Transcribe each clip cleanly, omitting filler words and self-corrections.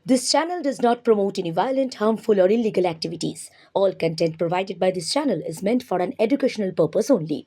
This channel does not promote any violent, harmful, or illegal activities. All content provided by this channel is meant for an educational purpose only.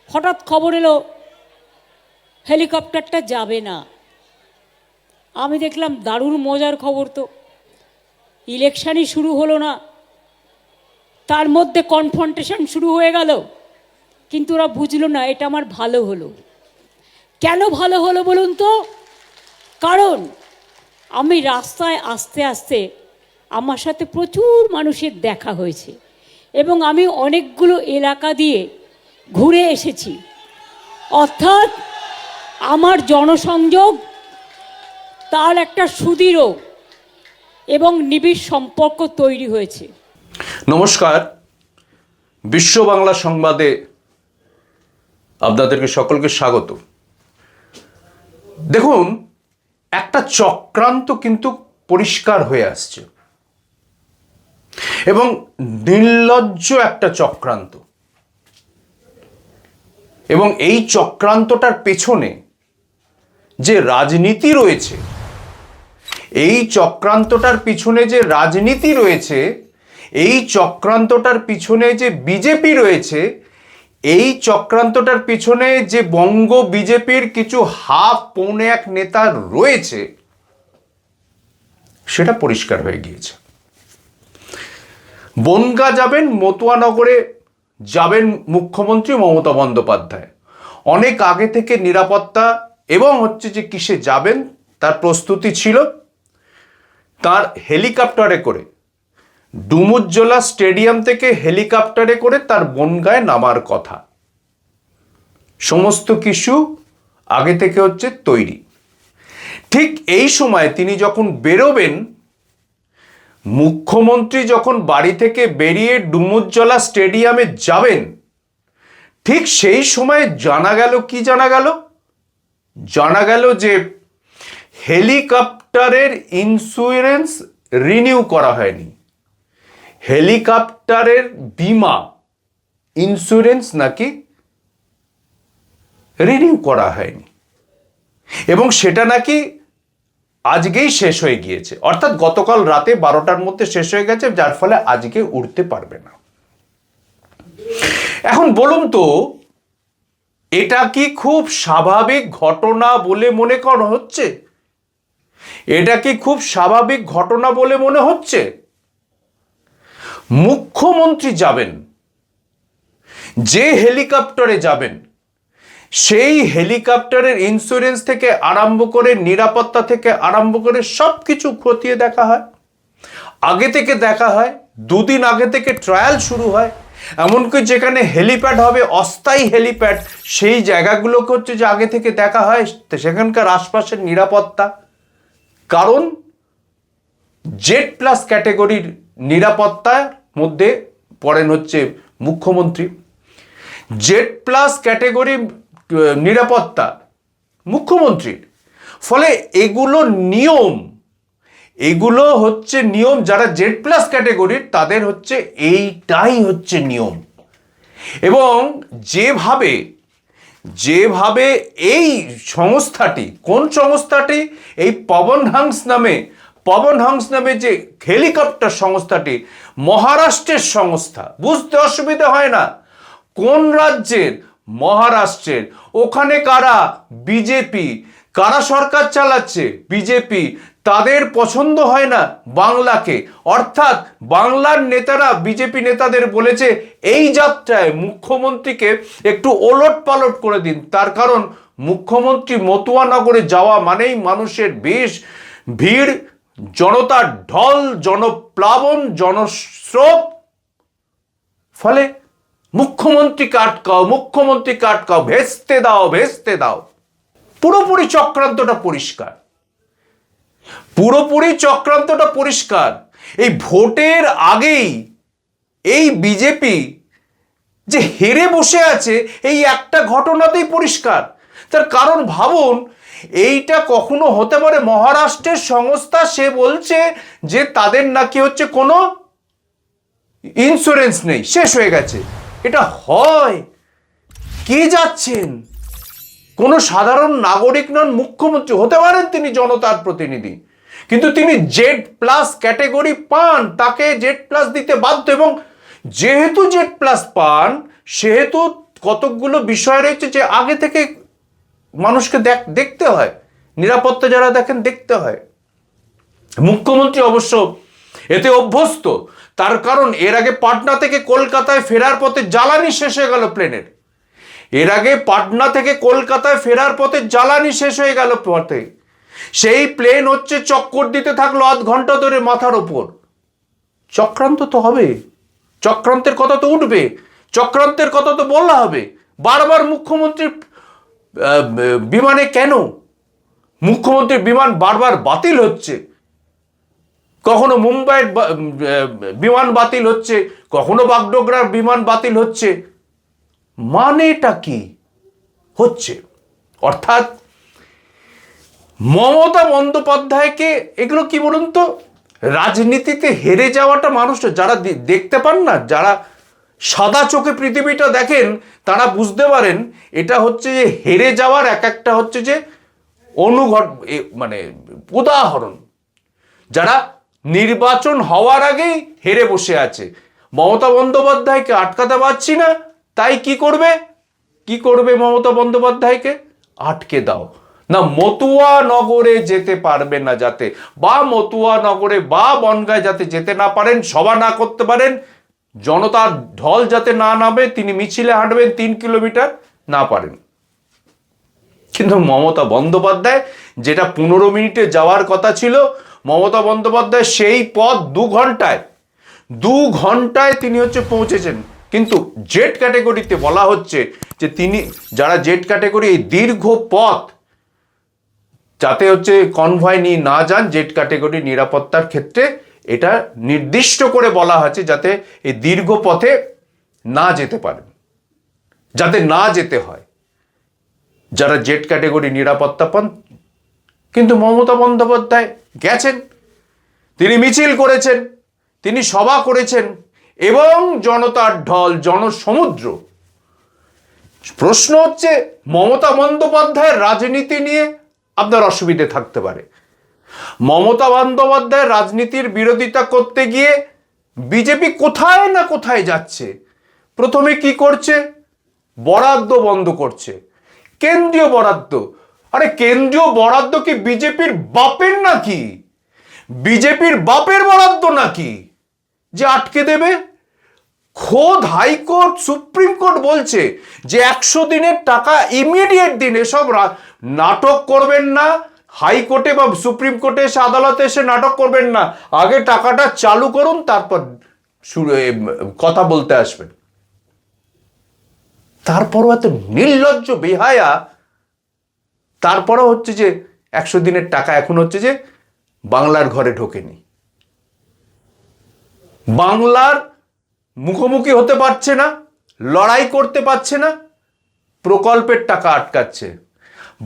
হঠাৎ খবর এলো হেলিকপ্টারটা যাবে না। আমি দেখলাম দারুণ মজার খবর, তো ইলেকশনই শুরু হলো না, তার মধ্যে কনফ্রন্টেশন শুরু হয়ে গেল। কিন্তু ওরা বুঝলো না এটা আমার ভালো হলো। কেন ভালো হলো বলুন তো? কারণ আমি রাস্তায় আস্তে আস্তে আমার সাথে প্রচুর মানুষের দেখা হয়েছে এবং আমি অনেকগুলো এলাকা দিয়ে ঘুরে এসেছি। অর্থাৎ আমার জনসংযোগ তার একটা সুদৃঢ় এবং নিবিড় সম্পর্ক তৈরি হয়েছে। নমস্কার, বিশ্ব বাংলা সংবাদে আপনাদেরকে সকলকে স্বাগত। দেখুন, একটা চক্রান্ত কিন্তু পরিষ্কার হয়ে আসছে এবং নির্লজ্জ একটা চক্রান্ত, এবং এই চক্রান্তটার পেছনে যে রাজনীতি রয়েছে, এই চক্রান্তটার পিছনে যে রাজনীতি রয়েছে, এই চক্রান্তটার পিছনে যে বিজেপি রয়েছে, এই চক্রান্তটার পিছনে যে বঙ্গ বিজেপির কিছু পৌনে এক নেতা রয়েছে, সেটা পরিষ্কার হয়ে গিয়েছে। বনগাঁ যাবেন, মতুয়ানগরে যাবেন মুখ্যমন্ত্রী মমতা বন্দ্যোপাধ্যায়। অনেক আগে থেকে নিরাপত্তা এবং যে কিসে যাবেন তার প্রস্তুতি ছিল। তার হেলিকপ্টারে করে ডুমুরজলা স্টেডিয়াম থেকে হেলিকপ্টারে করে তার বনগাঁয় নামার কথা। সমস্ত কিছু আগে থেকে তৈরি। ঠিক এই সময় তিনি যখন বেরোবেন, মুখ্যমন্ত্রী যখন বাড়ি থেকে বেরিয়ে ডুমুরজলা স্টেডিয়ামে যাবেন, ঠিক সেই সময় জানা গেল যে হেলিকপ্টারের ইন্স্যুরেন্স রিনিউ করা হয়নি। হেলিকপ্টারের বিমা ইন্স্যুরেন্স নাকি রিনিউ করা হয়নি এবং সেটা নাকি আজকেই শেষ হয়ে গিয়েছে, অর্থাৎ গতকাল রাতে 12টার মধ্যে শেষ হয়ে গেছে, যার ফলে আজকে উঠতে পারবে না। এখন বলুন তো, এটা কি খুব স্বাভাবিক ঘটনা বলে মনে করা হচ্ছে? এটা কি খুব স্বাভাবিক ঘটনা বলে মনে হচ্ছে? মুখ্যমন্ত্রী যাবেন, যে হেলিকপ্টারে যাবেন, সেই হেলিকপ্টারের ইন্স্যুরেন্স থেকে আরম্ভ করে, নিরাপত্তা থেকে আরম্ভ করে সব কিছু খতিয়ে দেখা হয়, আগে থেকে দেখা হয়, দুদিন আগে থেকে ট্রায়াল শুরু হয়। এমনকি যেখানে হেলিপ্যাড হবে, অস্থায়ী হেলিপ্যাড, সেই জায়গাগুলোকে যে আগে থেকে দেখা হয়, সেখানকার আশপাশের নিরাপত্তা। কারণ জেড প্লাস ক্যাটেগরির নিরাপত্তার মধ্যে পড়েন মুখ্যমন্ত্রী। জেড প্লাস ক্যাটেগরি নিরাপত্তা মুখ্যমন্ত্রীর। ফলে এগুলো নিয়ম, যারা জেড প্লাস ক্যাটেগরির তাদের এইটাই নিয়ম। এবং যেভাবে এই সংস্থাটি, কোন সংস্থাটি? এই পবন হাংস নামে যে হেলিকপ্টার সংস্থাটি, মহারাষ্ট্রের সংস্থা। বুঝতে অসুবিধা হয় না কোন রাজ্যের? মহারাষ্ট্রের। ওখানে কারা? বিজেপি। কারা সরকার চালাচ্ছে? বিজেপি। তাদের পছন্দ হয় না বাংলাকে, অর্থাৎ বাংলার নেতারা বিজেপি নেতাদের বলেছে এই যাত্রায় মুখ্যমন্ত্রীকে একটু ওলট পালট করে দিন। তার কারণ মুখ্যমন্ত্রী মতুয়ানগরে যাওয়া মানেই মানুষের ভিড়, জনতার ঢল, জনপ্লাবন, জনস্রোত। ফলে মুখ্যমন্ত্রীকে আটকাও, ভেস্তে দাও। পুরোপুরি চক্রান্তটা পরিষ্কার। এই ভোটের আগেই এই বিজেপি যে হেরে বসে আছে, এই একটা ঘটনাতেই পরিষ্কার। তার কারণ ভাবুন, এইটা কখনো হতে পারে মহারাষ্ট্রের সংস্থা, সে বলছে যে তাদের নাকি কোনো ইন্স্যুরেন্স নেই, শেষ হয়ে গেছে। এটা হয়? কে যাচ্ছেন? কোনো সাধারণ নাগরিক নন, মুখ্যমন্ত্রী হতে পারেন, তিনি জনতার প্রতিনিধি, কিন্তু তিনি জেড প্লাস ক্যাটেগরি পান, তাকে জেড প্লাস দিতে বাধ্য। এবং যেহেতু জেড প্লাস পান, সেহেতু কতকগুলো বিষয় রয়েছে যে আগে থেকে মানুষকে দেখতে হয়, নিরাপত্তা যারা দেখেন দেখতে হয়। মুখ্যমন্ত্রী অবশ্য এতে অভ্যস্ত, তার কারণ এর আগে পাটনা থেকে কলকাতায় ফেরার পথে জ্বালানি শেষ হয়ে গেল প্লেনের। এর আগে পাটনা থেকে কলকাতায় ফেরার পথে জ্বালানি শেষ হয়ে গেল পথে, সেই প্লেন হচ্ছে চক্কর দিতে থাকলো আধ ঘন্টা ধরে মাথার ওপর। চক্রান্ত তো হবে, চক্রান্তের কথা তো উঠবে, চক্রান্তের কথা তো বলা হবে। বারবার মুখ্যমন্ত্রীর বিমানে কেন? মুখ্যমন্ত্রীর বিমান বারবার বাতিল হচ্ছে, কখনো মুম্বাইয়ের বিমান বাতিল হচ্ছে, কখনো বাগডোগরার বিমান বাতিল হচ্ছে। মানেটা কি হচ্ছে? অর্থাৎ মমতা বন্দ্যোপাধ্যায়কে, এগুলো কি বলুন তো, রাজনীতিতে হেরে যাওয়াটা মানুষ যারা দেখতে পান না, যারা সাদা চোখে পৃথিবীটা দেখেন, তারা বুঝতে পারেন এটা হচ্ছে যে হেরে যাওয়ার এক একটা হচ্ছে যে মানে উদাহরণ। যারা নির্বাচন হওয়ার আগেই হেরে বসে আছে, মমতা বন্দ্যোপাধ্যায়কে আটকাতে পারছি না, তাই কি করবে মমতা বন্দ্যোপাধ্যায়কে? আটকে দাও না, মতুয়া নগরে যেতে পারবে না যাতে, বা মতুয়া নগরে বা বনগায় যাতে যেতে না পারেন, সভা না করতে পারেন, জনতার ঢল যাতে না নামে, তিনি মিছিলে হাঁটবেন 3 কিলোমিটার না পারেন। কিন্তু মমতা বন্দ্যোপাধ্যায় যেটা 15 মিনিটে যাওয়ার কথা ছিল, মমতা বন্দ্যোপাধ্যায় সেই পথ 2 ঘন্টায় তিনি হচ্ছে পৌঁছেছেন। কিন্তু জেড ক্যাটেগরিতে বলা হচ্ছে যে তিনি, যারা জেড ক্যাটেগরি, এই দীর্ঘ পথ যাতে হচ্ছে কনভয় নিয়ে না যান, জেড ক্যাটেগরি নিরাপত্তার ক্ষেত্রে এটা নির্দিষ্ট করে বলা হয়েছে যাতে এই দীর্ঘ পথে না যেতে পারেন, যাতে না যেতে হয় যারা জেড ক্যাটেগরি নিরাপত্তা পান। কিন্তু মমতা বন্দ্যোপাধ্যায় গেছেন, তিনি মিছিল করেছেন, তিনি সভা করেছেন, এবং জনতার ঢল, জনসমুদ্র। প্রশ্ন হচ্ছে, মমতা বন্দ্যোপাধ্যায়ের রাজনীতি নিয়ে আপনার অসুবিধে থাকতে পারে। মমতা বন্দ্যোপাধ্যায়ের রাজনীতির বিরোধিতা করতে গিয়ে বিজেপি কোথায় না কোথায় যাচ্ছে। প্রথমে কি করছে? বরাদ্দ বন্ধ করছে, কেন্দ্রীয় বরাদ্দ। আরে কেন্দ্রীয় বরাদ্দ কি বিজেপির বাপের নাকি? বিজেপির বাপের বরাদ্দ নাকি যে আটকে দেবে? খোদ হাইকোর্ট, সুপ্রিম কোর্ট বলছে যে 100 দিনের টাকা ইমিডিয়েট দিন, এসব নাটক করবেন না। হাইকোর্টে বা সুপ্রিম কোর্টে এসে, আদালতে এসে নাটক করবেন না, আগে টাকাটা চালু করুন, তারপর কথা বলতে আসবেন। তারপরও এত নির্লজ্জ বেহায়া, তারপরও হচ্ছে যে 100 দিনের টাকা এখন হচ্ছে যে বাংলার ঘরে ঢোকেনি, বাংলার মুখোমুখি হতে পারছে না, লড়াই করতে পারছে না, প্রকল্পের টাকা আটকাচ্ছে।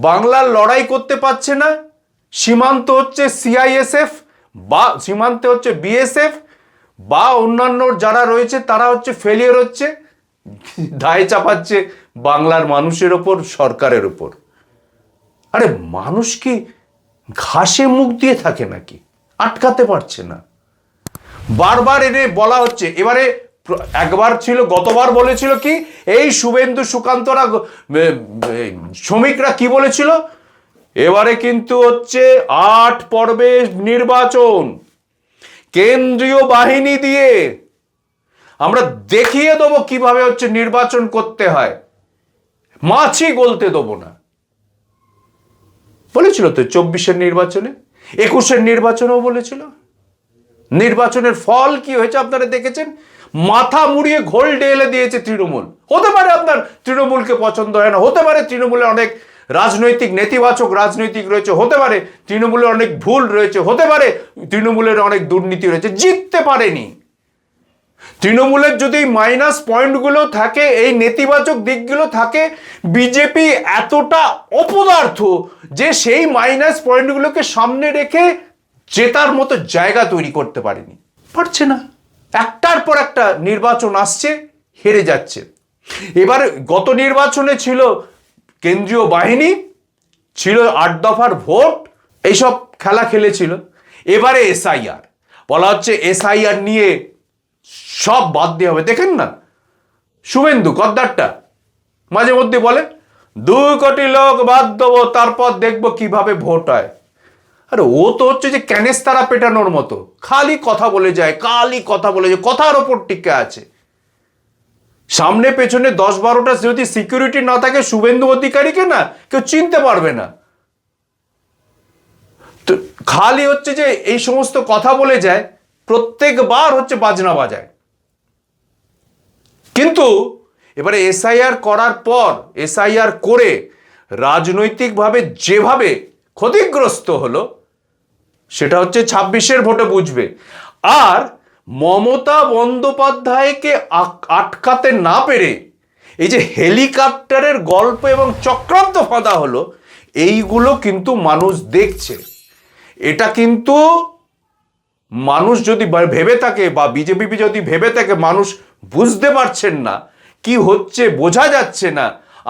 বাংলার লড়াই করতে পারছে না, সীমান্ত হচ্ছে সিআইএসএফ বা সীমান্তে হচ্ছে বিএসএফ বা অন্যান্য যারা রয়েছে তারা হচ্ছে ফেলিয়ার হচ্ছে, দায় চাপাচ্ছে বাংলার মানুষের ওপর, সরকারের ওপর। আরে মানুষ কি ঘাসে মুখ দিয়ে থাকে নাকি? আটকাতে পারছে না, বারবার এনে বলা হচ্ছে। এবারে একবার ছিল, গতবার বলেছিল কি, এই শুভেন্দু সুকান্তরা শ্রমিকরা কি বলেছিল, এবারে কিন্তু হচ্ছে 8 পর্বে নির্বাচন, কেন্দ্রীয় বাহিনী দিয়ে আমরা দেখিয়ে দেবো কিভাবে হচ্ছে নির্বাচন করতে হয়, মাছি গলতে দেবো না বলেছিল তো। 24-এর নির্বাচনে, 21-এর নির্বাচনেও বলেছিল। নির্বাচনের ফল কি হয়েছে আপনারা দেখেছেন? মাথা মুড়িয়ে ঘোল ঢেলে দিয়েছে তৃণমূল। হতে পারে আপনার তৃণমূলকে পছন্দ হয় না, হতে পারে তৃণমূলের অনেক রাজনৈতিক নেতিবাচক রাজনৈতিক রয়েছে, হতে পারে তৃণমূলের অনেক ভুল রয়েছে, হতে পারে তৃণমূলের অনেক দুর্নীতি রয়েছে, জিততে পারেনি। তৃণমূলের যদি মাইনাস পয়েন্টগুলো থাকে, এই নেতিবাচক দিকগুলো থাকে, বিজেপি এতটা অপদার্থ যে সেই মাইনাস পয়েন্টগুলোকে সামনে রেখে জেতার মতো জায়গা তৈরি করতে পারেনি, পারছে না, একটার পর একটা নির্বাচন আসছে, হেরে যাচ্ছে। এবার গত নির্বাচনে ছিল কেন্দ্রীয় বাহিনী, ছিল 8 দফার ভোট, এইসব খেলা খেলেছিল। এবারে এসআইআর বলা হচ্ছে, এসআইআর নিয়ে সব বাদ দিয়ে হবে। দেখেন না শুভেন্দু গদ্দারটা মাঝে মধ্যে বলে 2 কোটি লোক বাদ দেবো, তারপর দেখবো কিভাবে ভোট হয়। আরে ও তো হচ্ছে যে ক্যানেস্তারা পেটানোর মতো, খালি কথা বলে যায়, কথার ওপর টিকে আছে। সামনে পেছনে 10-12টা যদি সিকিউরিটি না থাকে, শুভেন্দু অধিকারীকে না কেউ চিনতে পারবে না। তো খালি হচ্ছে যে এই সমস্ত কথা বলে যায়, প্রত্যেকবার হচ্ছে বাজনা বাজায়। কিন্তু এবারে এসআইআর করার পর, এসআইআর করে রাজনৈতিকভাবে যেভাবে ক্ষতিগ্রস্ত হলো, সেটা হচ্ছে 26-এর ভোটে বুঝবে। আর মমতা বন্দ্যোপাধ্যায়কে আটকাতে না পেরে এই যে হেলিকপ্টারের গল্প এবং চক্রান্ত ফাঁদা হলো, এইগুলো কিন্তু মানুষ দেখছে। এটা কিন্তু মানুষ যদি ভেবে থাকে, বা বিজেপি যদি ভেবে থাকে মানুষ বুঝতে পারছেন না, কি হচ্ছে বোঝা যাচ্ছে না,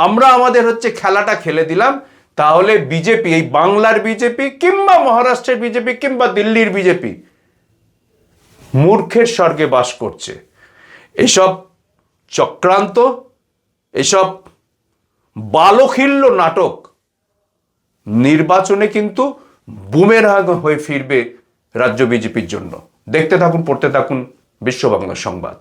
আমরা আমাদের হচ্ছে খেলাটা খেলে দিলাম, তাহলে বিজেপি, এই বাংলার বিজেপি কিংবা মহারাষ্ট্রের বিজেপি কিংবা দিল্লির বিজেপি মূর্খের স্বর্গে বাস করছে। এসব চক্রান্ত, এসব বালখিল্য নাটক নির্বাচনে কিন্তু বুমেরাং হয়ে ফিরবে রাজ্য বিজেপির জন্য। দেখতে থাকুন, পড়তে থাকুন বিশ্ব বাংলা সংবাদ।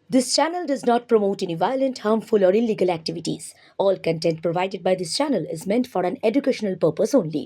This channel does not promote any violent, harmful, or illegal activities. All content provided by this channel is meant for an educational purpose only.